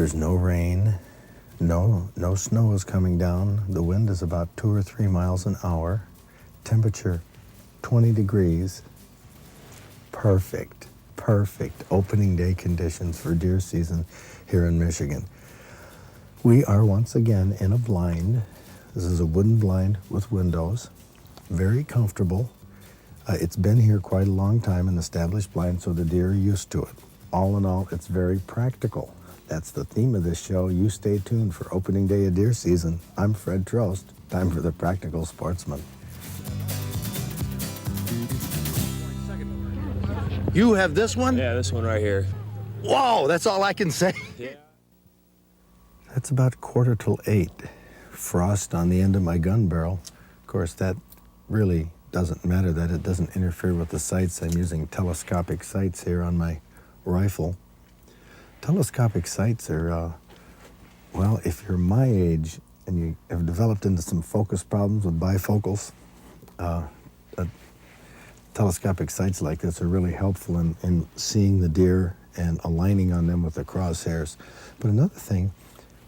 There's no rain, no snow is coming down. The wind is about 2 or 3 miles an hour. Temperature 20 degrees. Perfect opening day conditions for deer season here in Michigan. We are once again in a blind. This is a wooden blind with windows. Very comfortable. It's been here quite a long time, an established blind, so the deer are used to it. All in all, it's very practical. That's the theme of this show. You stay tuned for opening day of deer season. I'm Fred Trost. Time for the Practical Sportsman. You have this one? Yeah, this one right here. Whoa, that's all I can say. Yeah. That's about 7:45. Frost on the end of my gun barrel. Of course, that really doesn't matter, that it doesn't interfere with the sights. I'm using telescopic sights here on my rifle. Telescopic sights are, well, if you're my age and you have developed into some focus problems with bifocals, telescopic sights like this are really helpful in seeing the deer and aligning on them with the crosshairs. But another thing,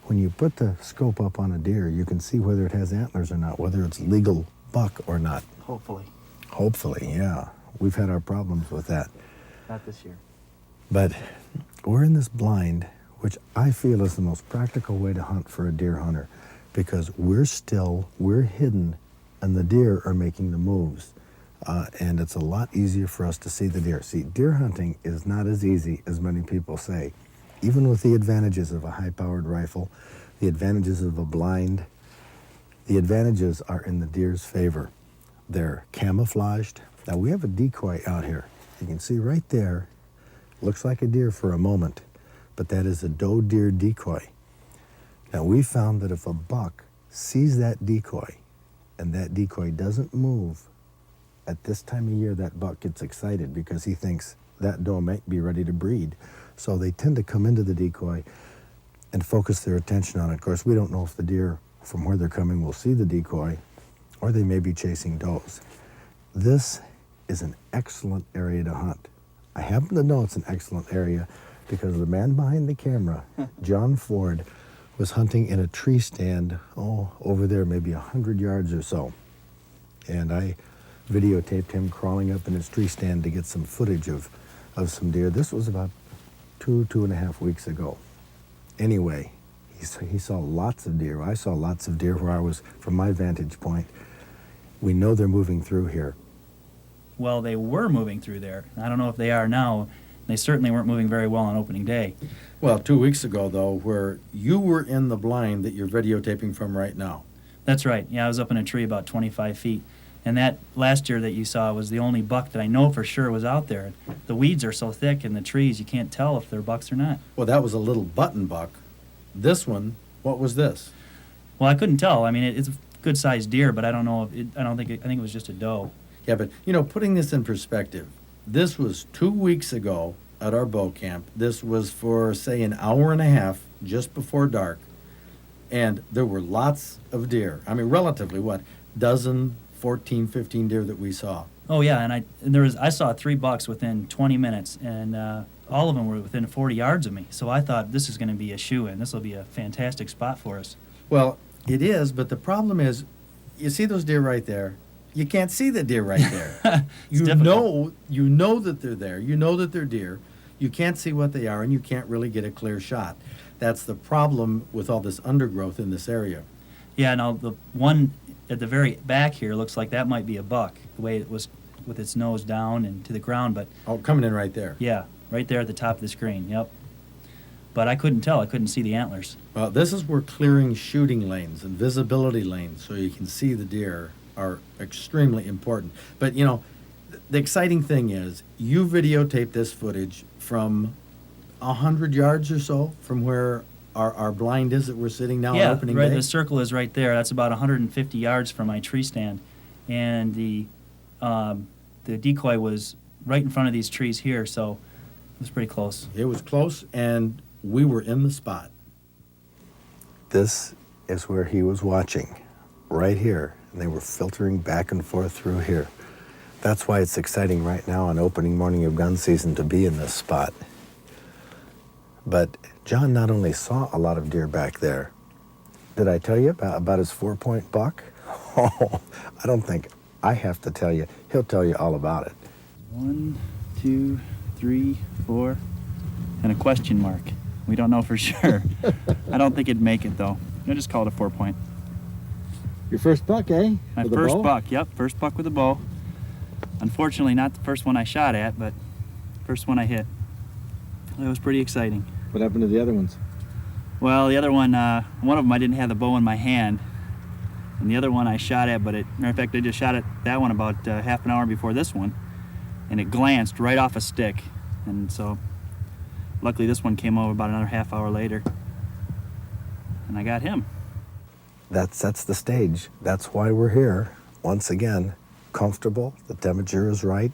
when you put the scope up on a deer, you can see whether it has antlers or not, whether it's legal buck or not. Hopefully. Hopefully, yeah. We've had our problems with that. Not this year. But we're in this blind, which I feel is the most practical way to hunt for a deer hunter, because we're hidden, and the deer are making the moves. And it's a lot easier for us to see the deer. See, deer hunting is not as easy as many people say. Even with the advantages of a high-powered rifle, the advantages of a blind, the advantages are in the deer's favor. They're camouflaged. Now, we have a decoy out here. You can see right there, looks like a deer for a moment, but that is a doe deer decoy. Now, we found that if a buck sees that decoy and that decoy doesn't move, at this time of year, that buck gets excited because he thinks that doe might be ready to breed. So they tend to come into the decoy and focus their attention on it. Of course, we don't know if the deer from where they're coming will see the decoy, or they may be chasing does. This is an excellent area to hunt. I happen to know it's an excellent area because the man behind the camera, John Ford, was hunting in a tree stand, over there, maybe 100 yards or so. And I videotaped him crawling up in his tree stand to get some footage of some deer. This was about 2.5 weeks ago. Anyway, he saw lots of deer. I saw lots of deer where I was, from my vantage point. We know they're moving through here. Well, they were moving through there. I don't know if they are now. They certainly weren't moving very well on opening day. Well, 2 weeks ago, though, where you were in the blind that you're videotaping from right now. That's right. Yeah, I was up in a tree about 25 feet. And that last year that you saw was the only buck that I know for sure was out there. The weeds are so thick in the trees, you can't tell if they're bucks or not. Well, that was a little button buck. This one, what was this? Well, I couldn't tell. I mean, it's a good-sized deer, but I don't know. I think it was just a doe. Yeah, but, putting this in perspective, this was 2 weeks ago at our bow camp. This was for, say, an hour and a half just before dark. And there were lots of deer. I mean, relatively, dozen, 14, 15 deer that we saw. Oh yeah, and I saw 3 bucks within 20 minutes, and all of them were within 40 yards of me. So I thought this is going to be a shoo-in. This will be a fantastic spot for us. Well, it is, but the problem is, you see those deer right there. You can't see the deer right there. you know that they're there. You know that they're deer. You can't see what they are, and you can't really get a clear shot. That's the problem with all this undergrowth in this area. Yeah, now the one at the very back here looks like that might be a buck, the way it was with its nose down and to the ground. But coming in right there. Yeah, right there at the top of the screen, yep. But I couldn't tell. I couldn't see the antlers. Well, this is where clearing shooting lanes and visibility lanes so you can see the deer are extremely important. But, the exciting thing is you videotape this footage from 100 yards or so from where our blind is that we're sitting now on opening right, day? the circle is right there. That's about 150 yards from my tree stand. And the decoy was right in front of these trees here, so it was pretty close. It was close, and we were in the spot. This is where he was watching, right here. And they were filtering back and forth through here. That's why it's exciting right now on opening morning of gun season to be in this spot. But John not only saw a lot of deer back there, did I tell you about his 4-point buck? Oh, I don't think I have to tell you. He'll tell you all about it. 1, 2, 3, 4, and a question mark. We don't know for sure. I don't think it'd make it though. I'll just call it a 4-point. Your first buck, eh? My With a first bow? buck, yep, first buck with a bow. Unfortunately, not the first one I shot at, but first one I hit. It was pretty exciting. What happened to the other ones? Well, the other one of them I didn't have the bow in my hand, and the other one I shot at, but matter of fact, I just shot at that one about half an hour before this one, and it glanced right off a stick, and so luckily this one came over about another half hour later, and I got him. That sets the stage. That's why we're here. Once again, comfortable. The temperature is right.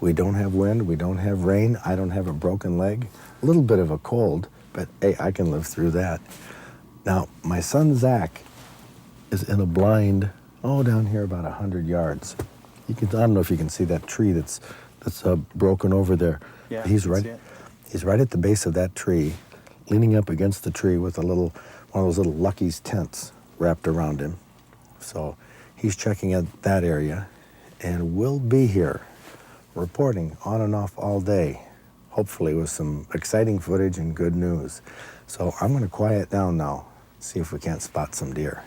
We don't have wind. We don't have rain. I don't have a broken leg. A little bit of a cold, but hey, I can live through that. Now, my son Zach is in a blind, down here about 100 yards. I don't know if you can see that tree that's broken over there. Yeah, he's I can right. see it. He's right at the base of that tree, leaning up against the tree with one of those little Lucky's tents wrapped around him. So he's checking at that area, and we'll be here reporting on and off all day, hopefully with some exciting footage and good news. So I'm going to quiet down now, see if we can't spot some deer.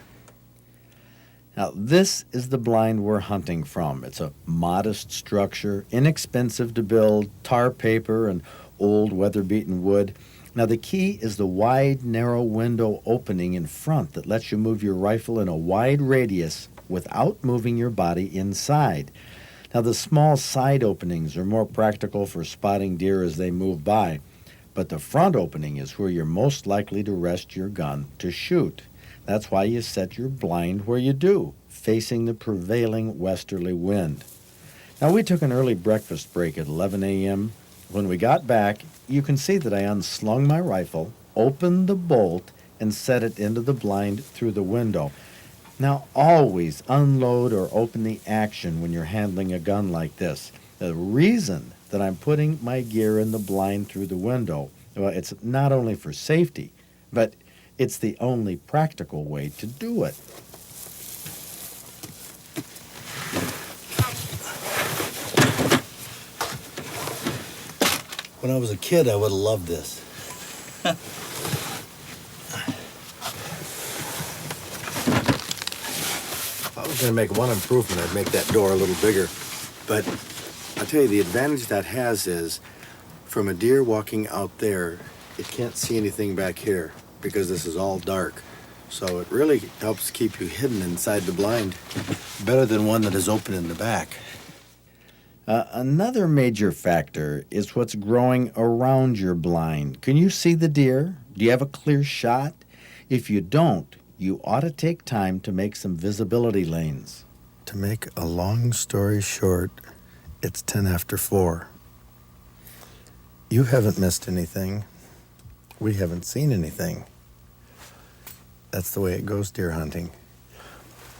Now, this is the blind we're hunting from. It's a modest structure, inexpensive to build, tar paper and old weather-beaten wood. Now, the key is the wide, narrow window opening in front that lets you move your rifle in a wide radius without moving your body inside. Now, the small side openings are more practical for spotting deer as they move by, but the front opening is where you're most likely to rest your gun to shoot. That's why you set your blind where you do, facing the prevailing westerly wind. Now, we took an early breakfast break at 11 a.m. When we got back, you can see that I unslung my rifle, opened the bolt, and set it into the blind through the window. Now, always unload or open the action when you're handling a gun like this. The reason that I'm putting my gear in the blind through the window, well, it's not only for safety, but it's the only practical way to do it. When I was a kid, I would have loved this. If I was going to make one improvement, I'd make that door a little bigger. But I'll tell you, the advantage that has is, from a deer walking out there, it can't see anything back here because this is all dark. So it really helps keep you hidden inside the blind, better than one that is open in the back. Another major factor is what's growing around your blind. Can you see the deer? Do you have a clear shot? If you don't, you ought to take time to make some visibility lanes. To make a long story short, it's 10 after 4. You haven't missed anything. We haven't seen anything. That's the way it goes deer hunting.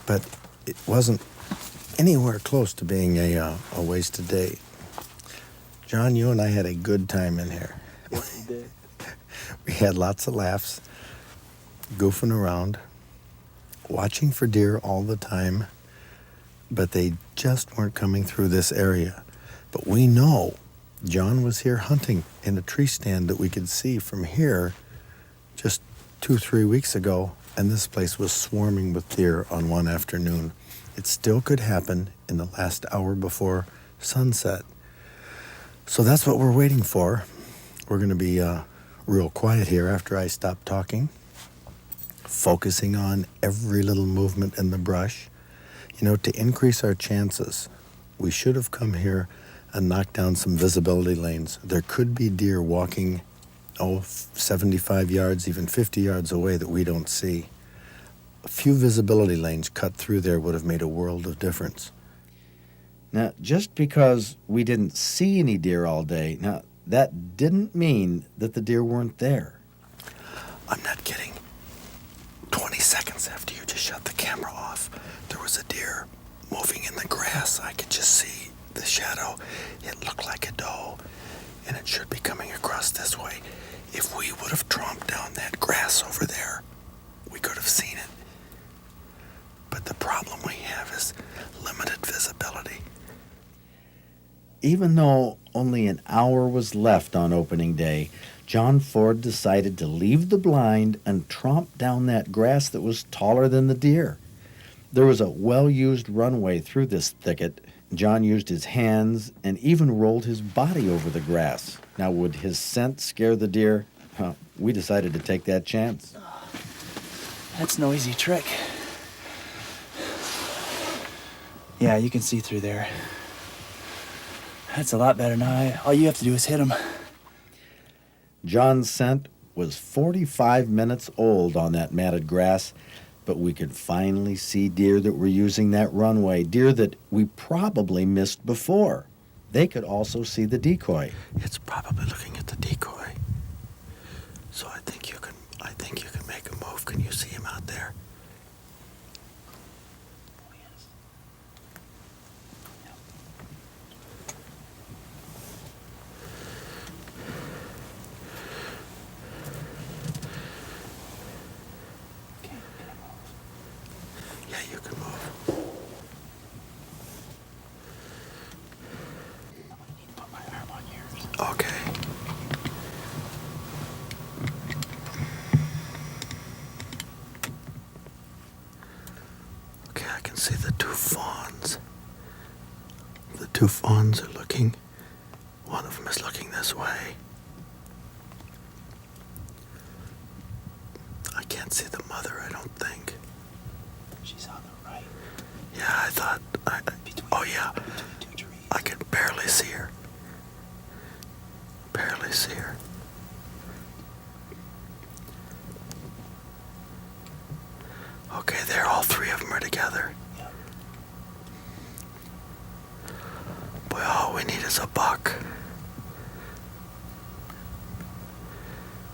But it wasn't anywhere close to being a wasted day. John, you and I had a good time in here. Yes, we did. We had lots of laughs, goofing around, watching for deer all the time, but they just weren't coming through this area. But we know John was here hunting in a tree stand that we could see from here just 2-3 weeks ago, and this place was swarming with deer on one afternoon. It still could happen in the last hour before sunset. So that's what we're waiting for. We're going to be real quiet here after I stop talking, focusing on every little movement in the brush. You know, to increase our chances, we should have come here and knocked down some visibility lanes. There could be deer walking, 75 yards, even 50 yards away that we don't see. A few visibility lanes cut through there would have made a world of difference. Now, just because we didn't see any deer all day, now that didn't mean that the deer weren't there. I'm not kidding. 20 seconds after you just shut the camera off, there was a deer moving in the grass. I could just see the shadow. It looked like a doe, and it should be coming across us this way. If we would have tromped down that grass over there, we could have seen it. But the problem we have is limited visibility. Even though only an hour was left on opening day, John Ford decided to leave the blind and tromp down that grass that was taller than the deer. There was a well-used runway through this thicket. John used his hands and even rolled his body over the grass. Now, would his scent scare the deer? We decided to take that chance. That's no easy trick. Yeah, you can see through there. That's a lot better now. All you have to do is hit him. John's scent was 45 minutes old on that matted grass, but we could finally see deer that were using that runway, deer that we probably missed before. They could also see the decoy. It's probably looking at the decoy. So I think you can make a move. Can you see him out there? Oh, yes. Yep. Okay, can I move? Yeah, you can move. I need to put my arm on yours. Okay. Okay, I can see the two fawns. The two fawns are looking. One of them is looking this way. I can't see the mother, I don't think. She's on the right. Yeah, I thought. Oh, yeah. Between two trees. I can barely see her. Barely see her. Okay, there, all three of them are together. Yep. Boy, all we need is a buck.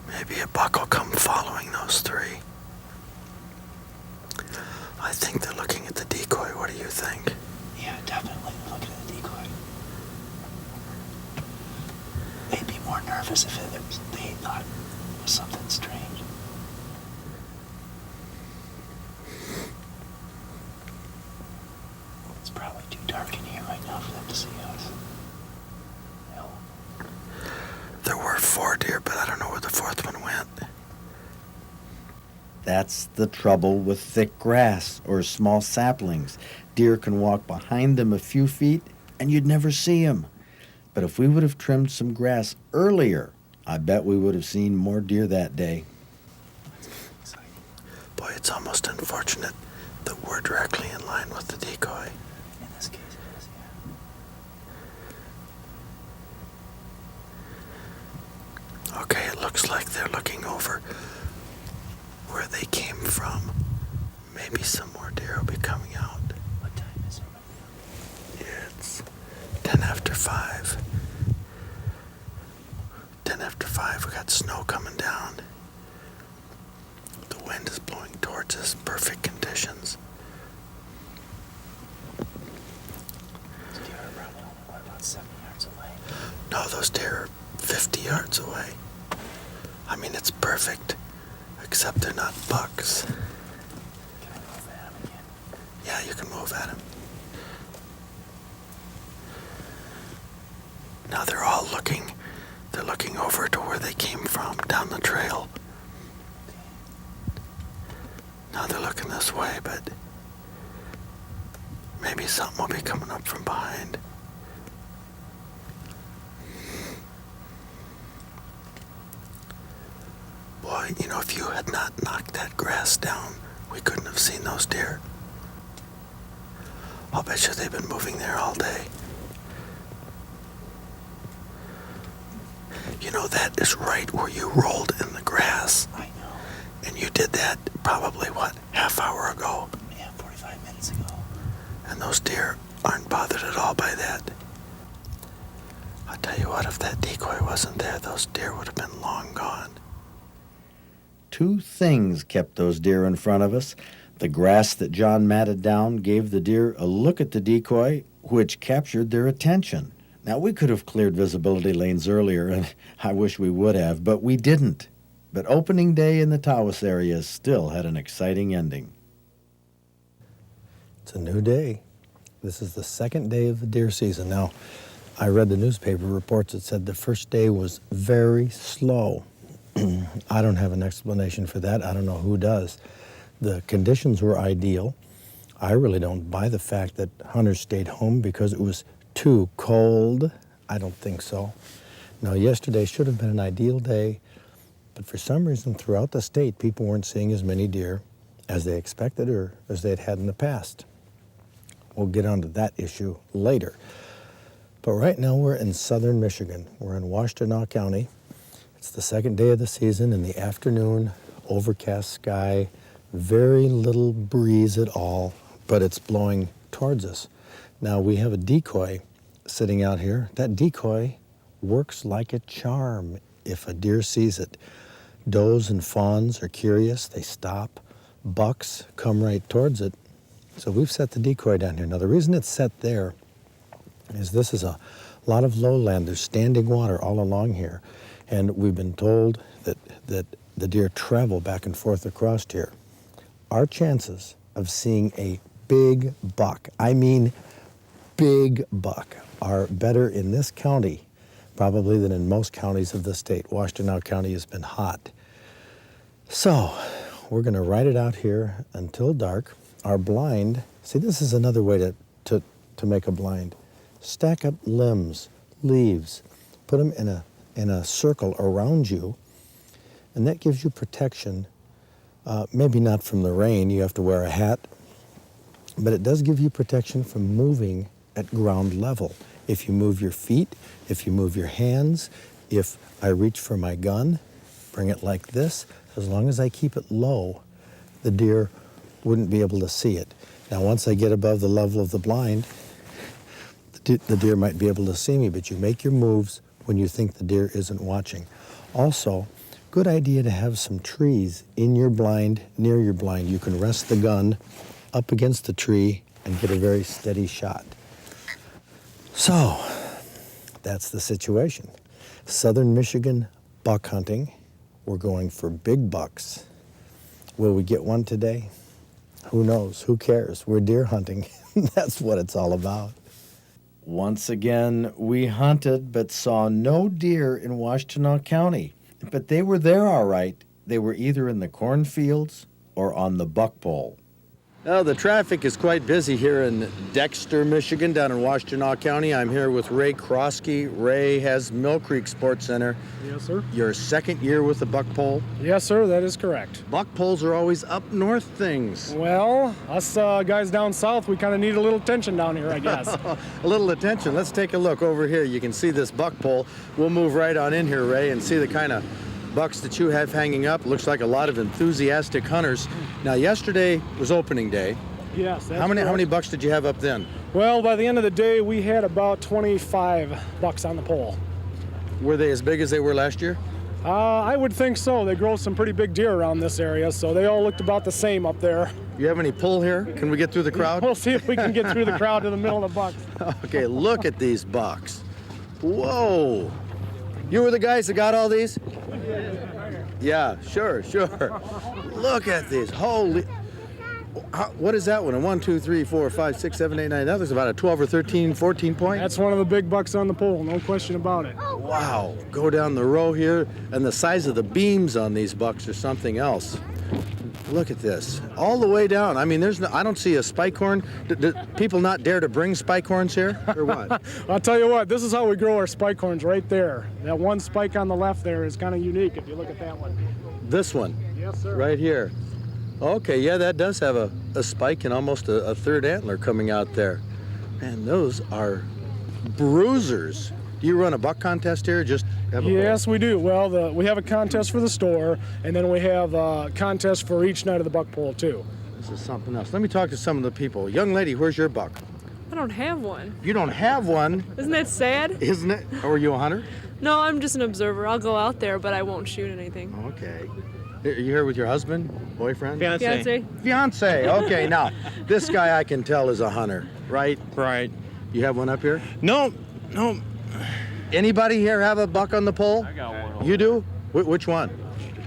Maybe a buck will come following those three. I think they're looking at the decoy. What do you think? Yeah, definitely. Look at the decoy. They'd be more nervous if they thought it was something strange. It's probably too dark in here right now for them to see us. Hell. There were 4 deer, but I don't know where the 4th one went. That's the trouble with thick grass or small saplings. Deer can walk behind them a few feet and you'd never see them. But if we would have trimmed some grass earlier, I bet we would have seen more deer that day. That's exciting. Boy, it's almost unfortunate that we're directly in line with the decoy. In this case, it is, yeah. Okay, it looks like they're looking over where they came from. Maybe some more deer will be coming out. What time is it? It's 10 after 5. 10 after 5, we got snow coming down. The wind is blowing towards us, perfect conditions. Those deer are probably only, about 7 yards away? No, those deer are 50 yards away. I mean, it's perfect, except they're not bucks. Can I move at him again? Yeah, you can move at them. Now they're all looking over to where they came from, down the trail. Now they're looking this way, but maybe something will be coming up from behind. Boy, you know, if you had not knocked that grass down, we couldn't have seen those deer. I'll bet you they've been moving there all day. You know, that is right where you rolled in the grass. I know. And you did that probably, half hour ago? Yeah, 45 minutes ago. And those deer aren't bothered at all by that. I'll tell you what, if that decoy wasn't there, those deer would have been long gone. 2 things kept those deer in front of us. The grass that John matted down gave the deer a look at the decoy, which captured their attention. Now, we could have cleared visibility lanes earlier, and I wish we would have, but we didn't. But opening day in the Tawas area still had an exciting ending. It's a new day. This is the second day of the deer season. Now, I read the newspaper reports that said the first day was very slow. I don't have an explanation for that. I don't know who does. The conditions were ideal. I really don't buy the fact that hunters stayed home because it was too cold. I don't think so. Now, yesterday should have been an ideal day, but for some reason throughout the state, people weren't seeing as many deer as they expected or as they'd had in the past. We'll get onto that issue later. But right now we're in southern Michigan. We're in Washtenaw County. It's the second day of the season. In the afternoon, overcast sky, very little breeze at all, but it's blowing towards us. Now we have a decoy sitting out here. That decoy works like a charm if a deer sees it. Does and fawns are curious, they stop. Bucks come right towards it. So we've set the decoy down here. Now the reason it's set there is this is a lot of lowland. There's standing water all along here. And we've been told that the deer travel back and forth across here. Our chances of seeing a big buck, I mean big buck, are better in this county probably than in most counties of the state. Washtenaw County has been hot. So we're going to ride it out here until dark. Our blind, see, this is another way to make a blind. Stack up limbs, leaves, put them in a circle around you, and that gives you protection. Maybe not from the rain, you have to wear a hat, but it does give you protection from moving at ground level. If you move your feet, if you move your hands, if I reach for my gun, bring it like this, as long as I keep it low, the deer wouldn't be able to see it. Now, once I get above the level of the blind, the deer might be able to see me, but you make your moves when you think the deer isn't watching. Also, good idea to have some trees in your blind, near your blind. You can rest the gun up against the tree and get a very steady shot. So, that's the situation. Southern Michigan buck hunting. We're going for big bucks. Will we get one today? Who knows? Who cares? We're deer hunting. That's what it's all about. Once again, we hunted but saw no deer in Washtenaw County. But they were there all right. They were either in the cornfields or on the buck pole. Now, the traffic is quite busy here in Dexter, Michigan, down in Washtenaw County. I'm here with Ray Krosky. Ray has Mill Creek Sports Center. Yes, sir. Your second year with the buck pole. Yes, sir, that is correct. Buck poles are always up north things. Well, us guys down south, we kind of need a little attention down here, I guess. A little attention. Let's take a look over here. You can see this buck pole. We'll move right on in here, Ray, and see the kind of bucks that you have hanging up. Looks like a lot of enthusiastic hunters. Now, yesterday was opening day. Yes, that's How many correct. bucks did you have up then? Well, by the end of the day, we had about 25 bucks on the pole. Were they as big as they were last year? I would think so. They grow some pretty big deer around this area, so they all looked about the same up there. You have any pull here? Can we get through the crowd? We'll see if we can get through the crowd to the middle of the bucks. Okay, look at these bucks. Whoa. You were the guys that got all these? Yeah, sure. Look at these. Holy. What is that one? A 1, 2, 3, 4, 5, 6, 7, 8, 9. That was about a 12 or 13, 14 point. That's one of the big bucks on the pole, no question about it. Wow. Go down the row here, and the size of the beams on these bucks are something else. Look at this. All the way down. I mean, I don't see a spike horn. Do people not dare to bring spike horns here, or what? I'll tell you what, this is how we grow our spike horns right there. That one spike on the left there is kind of unique if you look at that one. This one? Yes, sir. Right here. Okay, yeah, that does have a spike and almost a third antler coming out there. Man, those are bruisers. Do you run a buck contest here? Just have a Yes, we do. Well, we have a contest for the store, and then we have a contest for each night of the buck pole, too. This is something else. Let me talk to some of the people. Young lady, where's your buck? I don't have one. You don't have one, Isn't that sad? isn't it? Or are you a hunter? No, I'm just an observer. I'll go out there, but I won't shoot anything. Okay. Are you here with your husband, boyfriend? Fiance? Fiance. Okay, now, this guy I can tell is a hunter, right? Right. You have one up here? No, Anybody here have a buck on the pole? I got one. You do? Which one?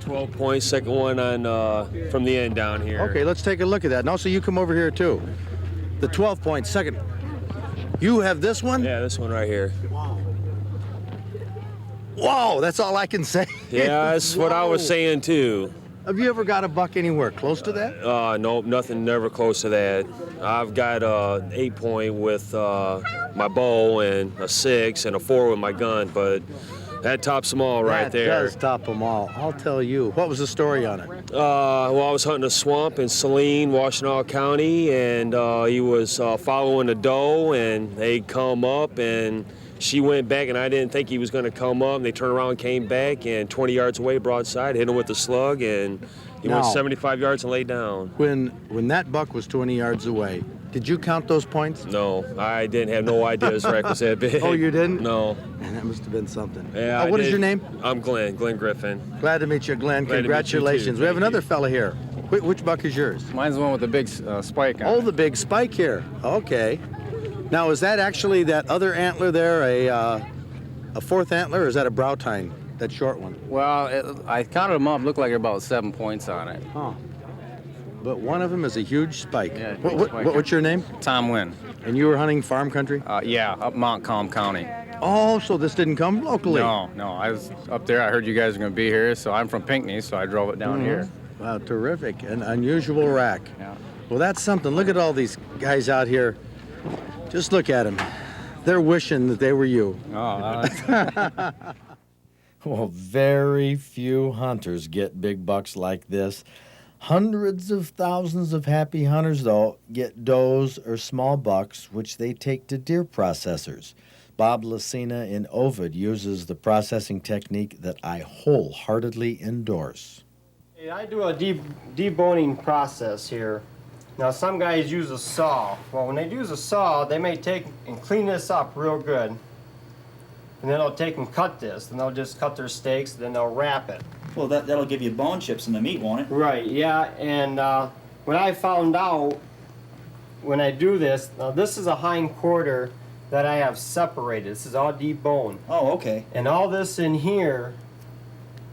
12 points, second one on from the end down here. Okay, let's take a look at that. And also, you come over here too. The 12 point, second. You have this one? Yeah, this one right here. Whoa, that's all I can say. Yeah, that's what I was saying too. Have you ever got a buck anywhere close to that? Nope, nothing, never close to that. I've got a 8 point with my bow and a 6 and a 4 with my gun, but that tops them all right there. That does top them all. I'll tell you. What was the story on it? Well, I was hunting a swamp in Saline, Washtenaw County, and he was following a doe, and they come up, and she went back, and I didn't think he was going to come up. And they turned around, came back, and 20 yards away, broadside, hit him with the slug, and he went 75 yards and laid down. When that buck was 20 yards away, did you count those points? No, I didn't have no idea his rack was that big. Oh, you didn't? No. Man, that must have been something. Yeah. What is your name? I'm Glenn Griffin. Glad to meet you, Glenn. Glad to meet you, Congratulations. too. We have Thank another you. fella here. Which buck is yours? Mine's the one with the big spike on Oh, it. the big spike here. Okay. Now, is that actually that other antler there, a fourth antler, or is that a brow tine, that short one? Well, I counted them up. Looked like about 7 points on it. Huh. But one of them is a huge spike. Yeah, big spike. What's your name? Tom Wynn. And you were hunting farm country? Yeah, up Montcalm County. Oh, so this didn't come locally? No, I was up there. I heard you guys were going to be here, so I'm from Pinckney, so I drove it down here. Wow, terrific. An unusual rack. Yeah. Well, that's something. Look at all these guys out here. Just look at them. They're wishing that they were you. Oh, Well, very few hunters get big bucks like this. Hundreds of thousands of happy hunters, though, get does or small bucks, which they take to deer processors. Bob Lacina in Ovid uses the processing technique that I wholeheartedly endorse. I do a deboning process here. Now, some guys use a saw. Well, when they use a saw, they may take and clean this up real good. And then they'll take and cut this, and they'll just cut their steaks, then they'll wrap it. Well, that'll give you bone chips in the meat, won't it? Right, yeah, and what I found out when I do this, now this is a hind quarter that I have separated. This is all deboned. Oh, okay. And all this in here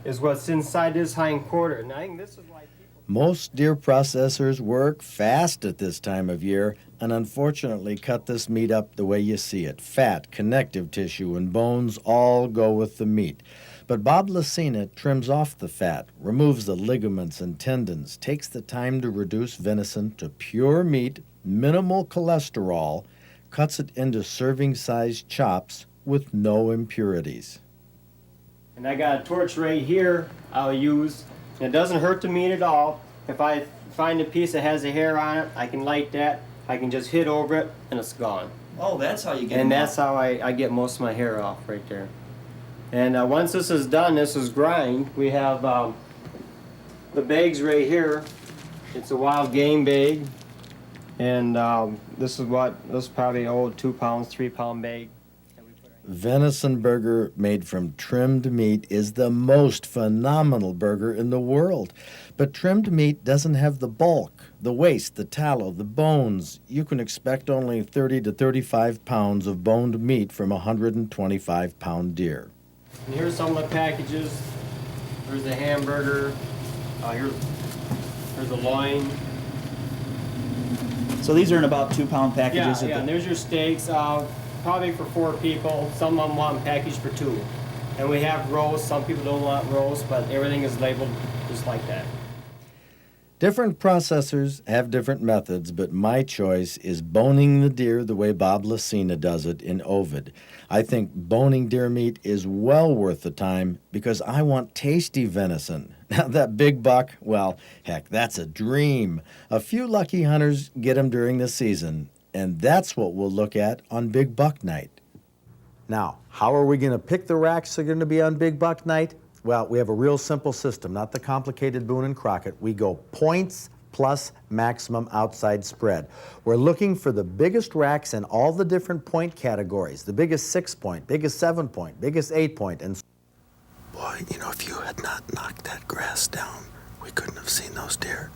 is what's inside this hind quarter. And I think this is why people... Most deer processors work fast at this time of year and unfortunately cut this meat up the way you see it. Fat, connective tissue, and bones all go with the meat. But Bob Lacina trims off the fat, removes the ligaments and tendons, takes the time to reduce venison to pure meat, minimal cholesterol, cuts it into serving-sized chops with no impurities. And I got a torch right here I'll use. And it doesn't hurt the meat at all. If I find a piece that has a hair on it, I can light that. I can just hit over it, and it's gone. Oh, that's how you get And them that's out. how I get most of my hair off right there. And once this is done, this is grind. We have the bags right here. It's a wild game bag. And this is probably old 2 pounds, 3 pound bag. Venison burger made from trimmed meat is the most phenomenal burger in the world. But trimmed meat doesn't have the bulk, the waste, the tallow, the bones. You can expect only 30 to 35 pounds of boned meat from a 125-pound deer. And here's some of the packages. There's the hamburger. Here's the loin. So these are in about 2 pound packages. Yeah, and there's your steaks. Probably for 4 people. Some of them want them packaged for 2. And we have roast. Some people don't want roast, but everything is labeled just like that. Different processors have different methods, but my choice is boning the deer the way Bob Lacina does it in Ovid. I think boning deer meat is well worth the time because I want tasty venison. Now that big buck, well, heck, that's a dream. A few lucky hunters get them during the season, and that's what we'll look at on Big Buck Night. Now, how are we going to pick the racks that are going to be on Big Buck Night? Well, we have a real simple system, not the complicated Boone and Crockett. We go points plus maximum outside spread. We're looking for the biggest racks in all the different point categories, the biggest 6 point, biggest 7 point, biggest 8 point, and boy, you know, if you had not knocked that grass down, we couldn't have seen those deer.